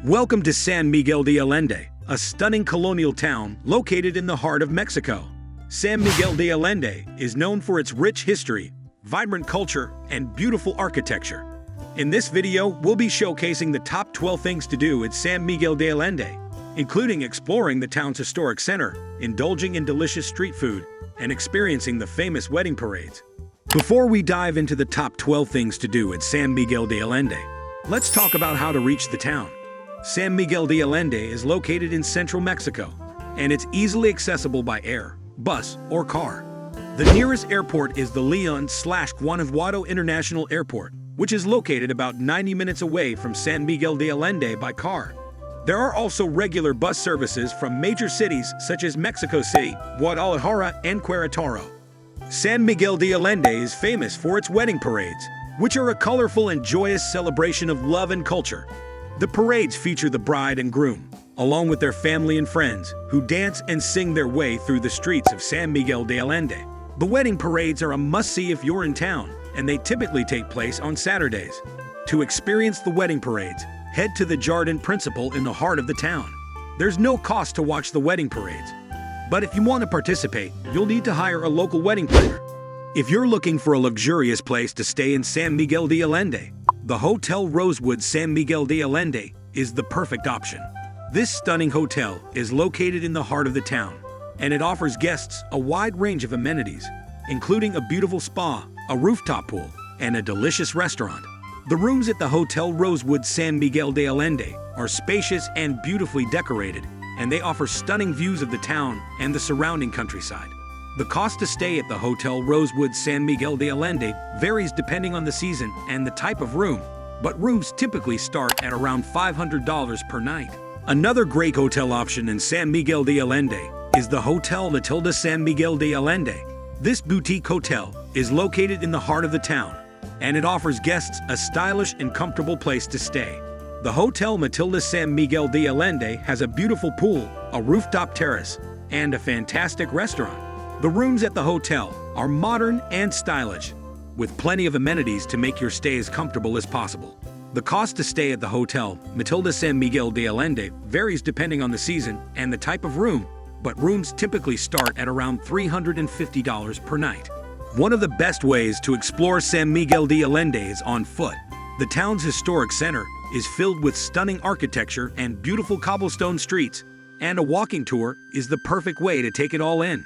Welcome to San Miguel de Allende, a stunning colonial town located in the heart of Mexico. San Miguel de Allende is known for its rich history, vibrant culture, and beautiful architecture. In this video, we'll be showcasing the top 12 things to do at San Miguel de Allende, including exploring the town's historic center, indulging in delicious street food, and experiencing the famous wedding parades. Before we dive into the top 12 things to do at San Miguel de Allende, let's talk about how to reach the town. San Miguel de Allende is located in central Mexico, and it's easily accessible by air, bus, or car. The nearest airport is the Leon/Guanajuato International Airport, which is located about 90 minutes away from San Miguel de Allende by car. There are also regular bus services from major cities such as Mexico City, Guadalajara, and Querétaro. San Miguel de Allende is famous for its wedding parades, which are a colorful and joyous celebration of love and culture. The parades feature the bride and groom, along with their family and friends, who dance and sing their way through the streets of San Miguel de Allende. The wedding parades are a must-see if you're in town, and they typically take place on Saturdays. To experience the wedding parades, head to the Jardin Principal in the heart of the town. There's no cost to watch the wedding parades, but if you want to participate, you'll need to hire a local wedding planner. If you're looking for a luxurious place to stay in San Miguel de Allende, the Hotel Rosewood San Miguel de Allende is the perfect option. This stunning hotel is located in the heart of the town, and it offers guests a wide range of amenities, including a beautiful spa, a rooftop pool, and a delicious restaurant. The rooms at the Hotel Rosewood San Miguel de Allende are spacious and beautifully decorated, and they offer stunning views of the town and the surrounding countryside. The cost to stay at the Hotel Rosewood San Miguel de Allende varies depending on the season and the type of room, but rooms typically start at around $500 per night. Another great hotel option in San Miguel de Allende is the Hotel Matilda San Miguel de Allende. This boutique hotel is located in the heart of the town, and it offers guests a stylish and comfortable place to stay. The Hotel Matilda San Miguel de Allende has a beautiful pool, a rooftop terrace, and a fantastic restaurant. The rooms at the hotel are modern and stylish, with plenty of amenities to make your stay as comfortable as possible. The cost to stay at the Hotel Matilda San Miguel de Allende varies depending on the season and the type of room, but rooms typically start at around $350 per night. One of the best ways to explore San Miguel de Allende is on foot. The town's historic center is filled with stunning architecture and beautiful cobblestone streets, and a walking tour is the perfect way to take it all in.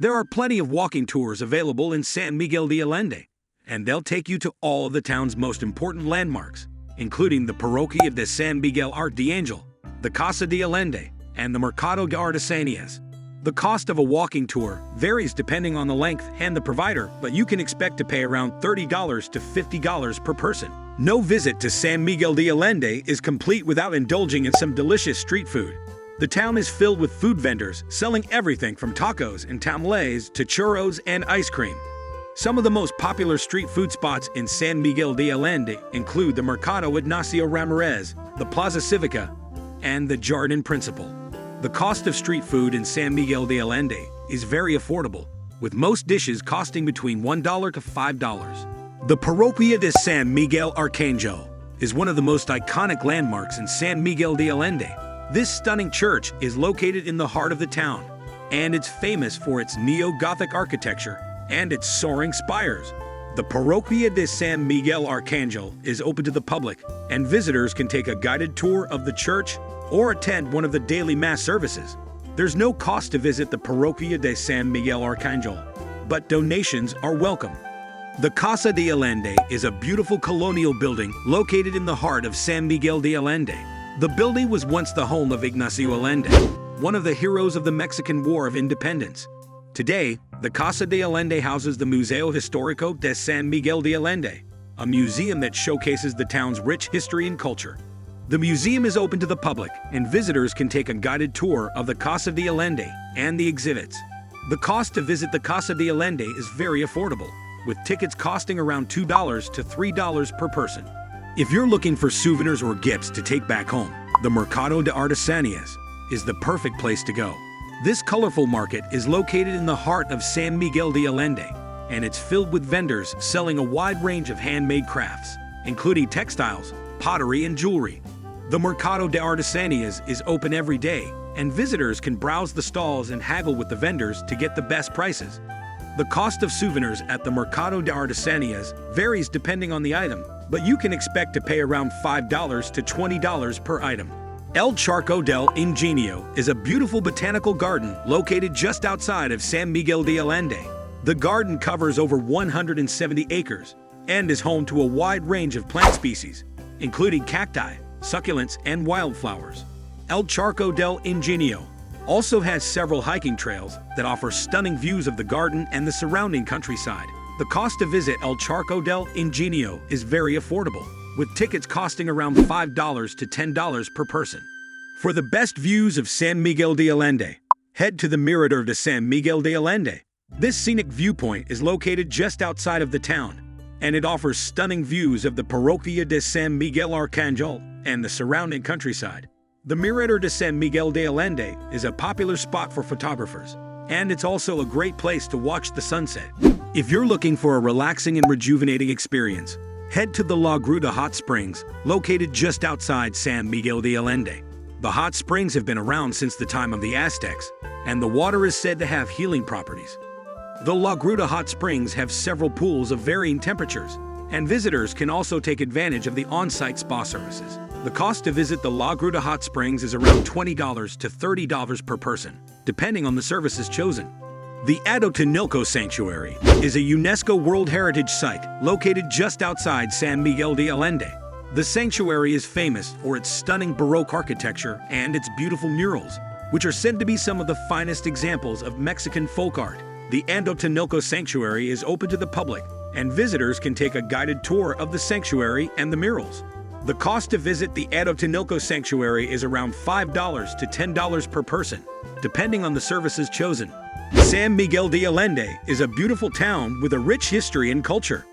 There are plenty of walking tours available in San Miguel de Allende, and they'll take you to all of the town's most important landmarks, including the Parroquia de San Miguel Arcángel, the Casa de Allende, and the Mercado de Artesanias. The cost of a walking tour varies depending on the length and the provider, but you can expect to pay around $30 to $50 per person. No visit to San Miguel de Allende is complete without indulging in some delicious street food. The town is filled with food vendors selling everything from tacos and tamales to churros and ice cream. Some of the most popular street food spots in San Miguel de Allende include the Mercado Ignacio Ramirez, the Plaza Civica, and the Jardin Principal. The cost of street food in San Miguel de Allende is very affordable, with most dishes costing between $1 to $5. The Parroquia de San Miguel Arcángel is one of the most iconic landmarks in San Miguel de Allende. This stunning church is located in the heart of the town, and it's famous for its neo-Gothic architecture and its soaring spires. The Parroquia de San Miguel Arcángel is open to the public, and visitors can take a guided tour of the church or attend one of the daily mass services. There's no cost to visit the Parroquia de San Miguel Arcángel, but donations are welcome. The Casa de Allende is a beautiful colonial building located in the heart of San Miguel de Allende. The building was once the home of Ignacio Allende, one of the heroes of the Mexican War of Independence. Today, the Casa de Allende houses the Museo Histórico de San Miguel de Allende, a museum that showcases the town's rich history and culture. The museum is open to the public, and visitors can take a guided tour of the Casa de Allende and the exhibits. The cost to visit the Casa de Allende is very affordable, with tickets costing around $2 to $3 per person. If you're looking for souvenirs or gifts to take back home, the Mercado de Artesanias is the perfect place to go. This colorful market is located in the heart of San Miguel de Allende, and it's filled with vendors selling a wide range of handmade crafts, including textiles, pottery, and jewelry. The Mercado de Artesanias is open every day, and visitors can browse the stalls and haggle with the vendors to get the best prices. The cost of souvenirs at the Mercado de Artesanias varies depending on the item, but you can expect to pay around $5 to $20 per item. El Charco del Ingenio is a beautiful botanical garden located just outside of San Miguel de Allende. The garden covers over 170 acres and is home to a wide range of plant species, including cacti, succulents, and wildflowers. El Charco del Ingenio also has several hiking trails that offer stunning views of the garden and the surrounding countryside. The cost to visit El Charco del Ingenio is very affordable, with tickets costing around $5 to $10 per person. For the best views of San Miguel de Allende, head to the Mirador de San Miguel de Allende. This scenic viewpoint is located just outside of the town, and it offers stunning views of the Parroquia de San Miguel Arcangel and the surrounding countryside. The Mirador de San Miguel de Allende is a popular spot for photographers, and it's also a great place to watch the sunset. If you're looking for a relaxing and rejuvenating experience, head to the La Gruta hot springs, located just outside San Miguel de Allende. The hot springs have been around since the time of the Aztecs, and the water is said to have healing properties. The La Gruta hot springs have several pools of varying temperatures, and visitors can also take advantage of the on-site spa services. The cost to visit the La Gruta hot springs is around $20 to $30 per person, depending on the services chosen. The Atotonilco Sanctuary is a UNESCO World Heritage Site located just outside San Miguel de Allende. The sanctuary is famous for its stunning Baroque architecture and its beautiful murals, which are said to be some of the finest examples of Mexican folk art. The Atotonilco Sanctuary is open to the public, and visitors can take a guided tour of the sanctuary and the murals. The cost to visit the Atotonilco Sanctuary is around $5 to $10 per person, depending on the services chosen. San Miguel de Allende is a beautiful town with a rich history and culture.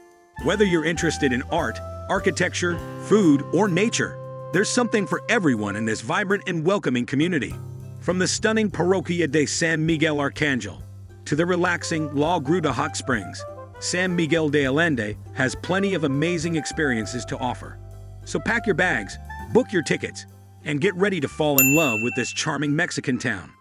Whether you're interested in art, architecture, food, or nature, there's something for everyone in this vibrant and welcoming community. From the stunning Parroquia de San Miguel Arcangel to the relaxing La Gruta hot springs, San Miguel de Allende has plenty of amazing experiences to offer. So pack your bags, book your tickets, and get ready to fall in love with this charming Mexican town.